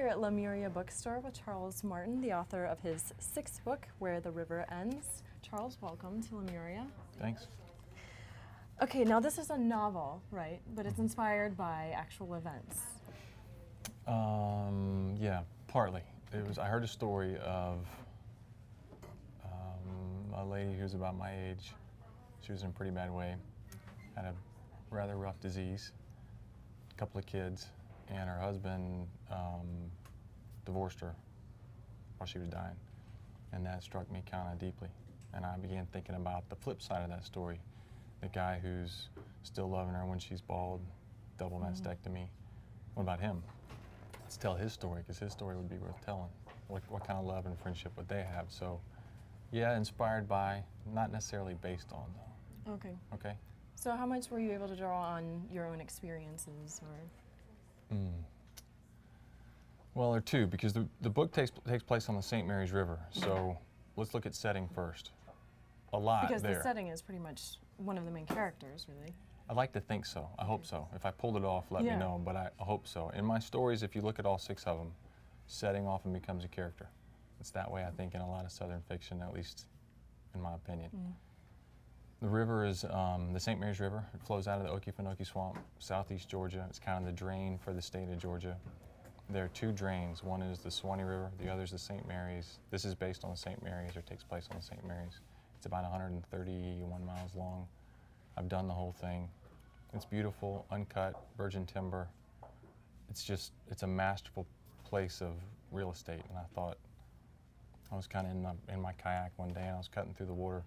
at Lemuria Bookstore with Charles Martin, the author of his sixth book, Where the River Ends. Charles, welcome to Lemuria. Thanks. Okay, now this is a novel, right? But it's inspired by actual events. Yeah, partly. I heard a story of a lady who was about my age. She was in a pretty bad way, had a rather rough disease, a couple of kids, and her husband divorced her while she was dying. And that struck me kind of deeply. And I began thinking about the flip side of that story. The guy who's still loving her when she's bald, double mastectomy. What about him? Let's tell his story, because his story would be worth telling. What kind of love and friendship would they have? So, yeah, inspired by, not necessarily based on, though. Okay. Okay? So how much were you able to draw on your own experiences, or? Well, there are two, because the book takes place on the St. Mary's River. So let's look at setting first. A lot because there. The setting is pretty much one of the main characters, really. I'd like to think so. I hope so. If I pulled it off, let me know, but I hope so. In my stories, if you look at all six of them, setting often becomes a character. It's that way, I think, in a lot of Southern fiction, at least in my opinion. The river is the St. Mary's River. It flows out of the Okefenokee Swamp, southeast Georgia. It's kind of the drain for the state of Georgia. There are two drains. One is the Swanee River, the other is the St. Mary's. This is based on the St. Mary's, or takes place on the St. Mary's. It's about 131 miles long. I've done the whole thing. It's beautiful, uncut, virgin timber. It's a masterful place of real estate. And I thought, I was kind of in my kayak one day and I was cutting through the water.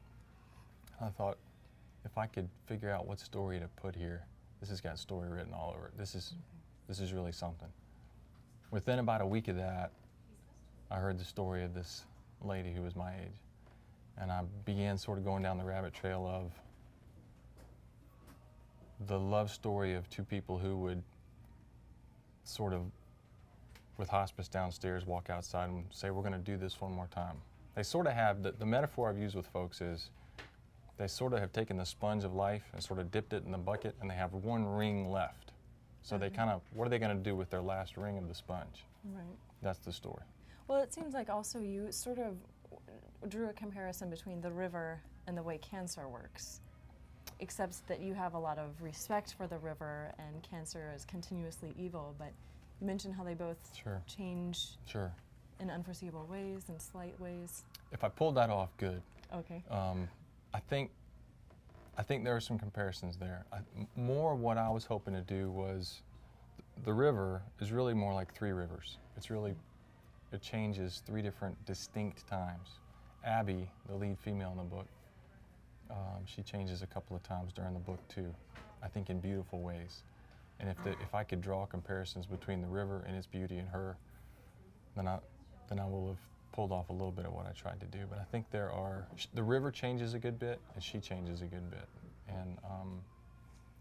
I thought, if I could figure out what story to put here, this has got story written all over it. This is really something. Within about a week of that, I heard the story of this lady who was my age. And I began sort of going down the rabbit trail of the love story of two people who would sort of, with hospice downstairs, walk outside and say, we're going to do this one more time. They sort of have, the metaphor I've used with folks is, they sort of have taken the sponge of life and sort of dipped it in the bucket, and they have one ring left. So they kind of, what are they going to do with their last ring of the sponge? Right. That's the story. Well, it seems like also you sort of drew a comparison between the river and the way cancer works, except that you have a lot of respect for the river and cancer is continuously evil, but you mentioned how they both change in unforeseeable ways and slight ways. If I pulled that off, good. Okay. I think there are some comparisons there. More what I was hoping to do was, the river is really more like three rivers. It changes three different distinct times. Abbie, the lead female in the book, she changes a couple of times during the book too, I think in beautiful ways. And if I could draw comparisons between the river and its beauty and her, then I will have pulled off a little bit of what I tried to do. But I think the river changes a good bit and she changes a good bit. And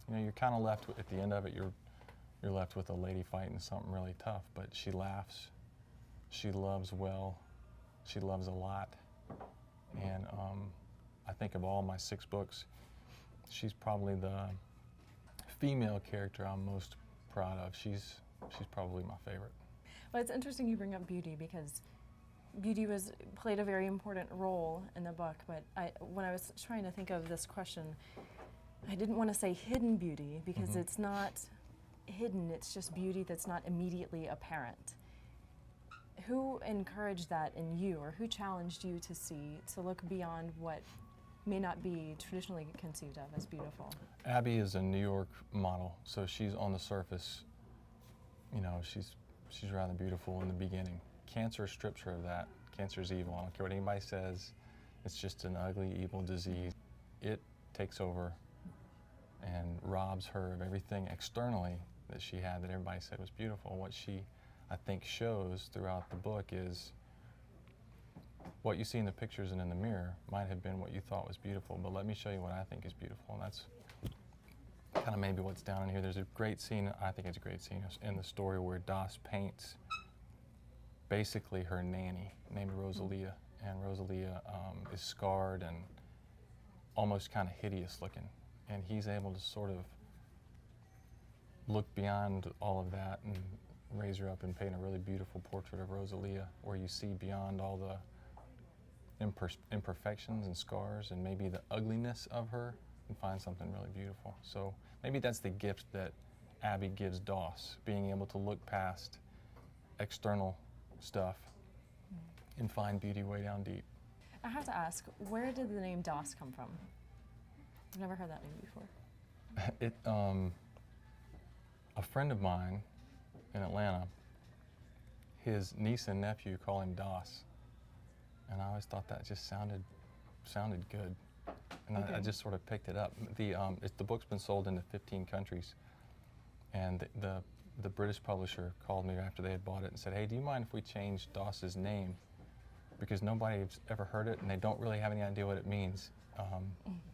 you know, you're kind of left at the end of it, you're left with a lady fighting something really tough, but she laughs, she loves well, she loves a lot. And I think of all my six books, she's probably the female character I'm most proud of. She's probably my favorite. Well, it's interesting you bring up beauty, because beauty played a very important role in the book, but when I was trying to think of this question, I didn't want to say hidden beauty, because it's not hidden, it's just beauty that's not immediately apparent. Who encouraged that in you, or who challenged you to look beyond what may not be traditionally conceived of as beautiful? Abbie is a New York model, so she's on the surface, you know, she's rather beautiful in the beginning. Cancer strips her of that. Cancer is evil. I don't care what anybody says. It's just an ugly, evil disease. It takes over and robs her of everything externally that she had that everybody said was beautiful. What she, I think, shows throughout the book is what you see in the pictures and in the mirror might have been what you thought was beautiful, but let me show you what I think is beautiful. And that's kind of maybe what's down in here. There's a great scene, I think it's a great scene, in the story where Doss paints basically her nanny named Rosalia, and Rosalia is scarred and almost kind of hideous looking, and he's able to sort of look beyond all of that and raise her up and paint a really beautiful portrait of Rosalia, where you see beyond all the imperfections and scars and maybe the ugliness of her, and find something really beautiful. So maybe that's the gift that Abbie gives Doss, being able to look past external stuff and find beauty way down deep. I have to ask, where did the name Doss come from? I've never heard that name before. A friend of mine in Atlanta, his niece and nephew call him Doss, and I always thought that just sounded good, and okay. I just sort of picked it up. The book's been sold into 15 countries, and the British publisher called me after they had bought it and said, "Hey, do you mind if we change Doss's name? Because nobody's ever heard it, and they don't really have any idea what it means.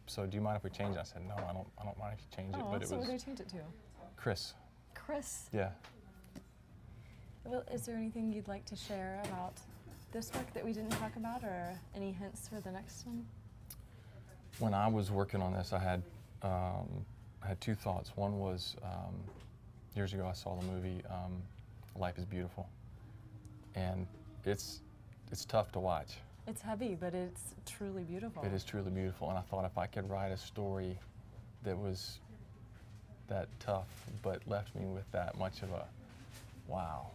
So do you mind if we change it?" I said, "No, I don't mind if you change it." Oh, but it so was what did I change it to? Chris. Chris. Yeah. Well, is there anything you'd like to share about this book that we didn't talk about, or any hints for the next one? When I was working on this, I had two thoughts. One was years ago I saw the movie Life is Beautiful, and it's tough to watch. It's heavy, but it's truly beautiful. It is truly beautiful, and I thought if I could write a story that was that tough but left me with that much of a wow,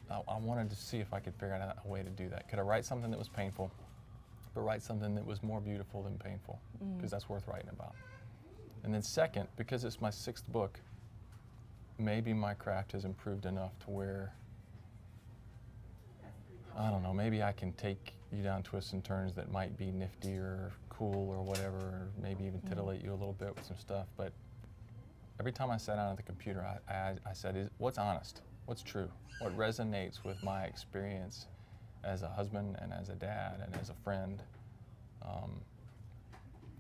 I wanted to see if I could figure out a way to do that. Could I write something that was painful, but write something that was more beautiful than painful? Because that's worth writing about. And then second, because it's my 6th book, maybe my craft has improved enough to where, I don't know, maybe I can take you down twists and turns that might be nifty or cool or whatever, or maybe even titillate you a little bit with some stuff. But every time I sat down at the computer, I said, what's honest? What's true? What resonates with my experience as a husband and as a dad and as a friend?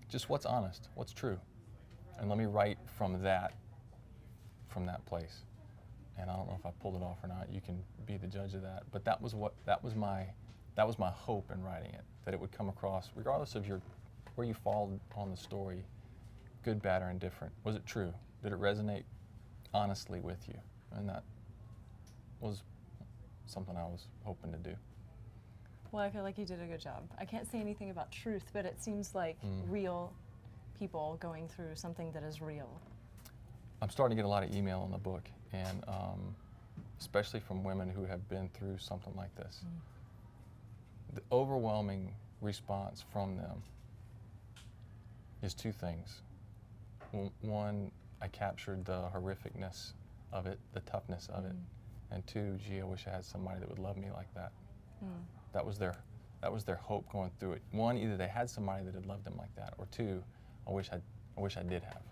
Just what's honest? What's true? And let me write from that place. And I don't know if I pulled it off or not. You can be the judge of that. But that was my hope in writing it, that it would come across, regardless of where you fall on the story, good, bad, or indifferent. Was it true? Did it resonate honestly with you? And that was something I was hoping to do. Well, I feel like you did a good job. I can't say anything about truth, but it seems like real people going through something that is real. I'm starting to get a lot of email on the book, and especially from women who have been through something like this. The overwhelming response from them is 2 things. One, I captured the horrificness of it, the toughness of it, and 2, gee, I wish I had somebody that would love me like that. That was their hope going through it. 1, either they had somebody that had loved them like that, or 2, I wish I did have.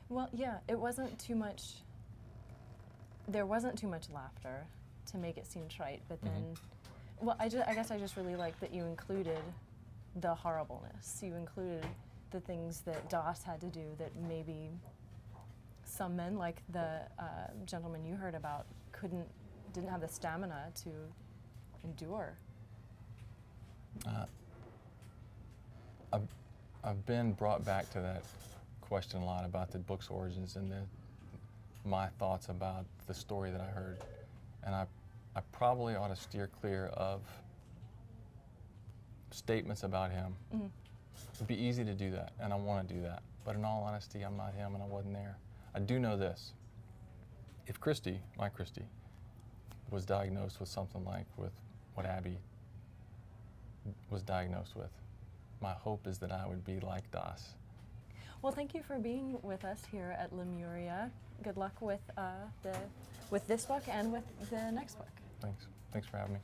Well, yeah, it wasn't too much. There wasn't too much laughter to make it seem trite, but then, well, I guess I just really like that you included the horribleness. You included the things that Doss had to do that maybe some men, like the gentleman you heard about, didn't have the stamina to endure. I've been brought back to that question a lot about the book's origins and my thoughts about the story that I heard. And I probably ought to steer clear of statements about him. It'd be easy to do that, and I want to do that. But in all honesty, I'm not him, and I wasn't there. I do know this. If Christy, my Christy, was diagnosed with something like with what Abbie was diagnosed with, my hope is that I would be like Doss. Well, thank you for being with us here at Lemuria. Good luck with this book and with the next book. Thanks for having me.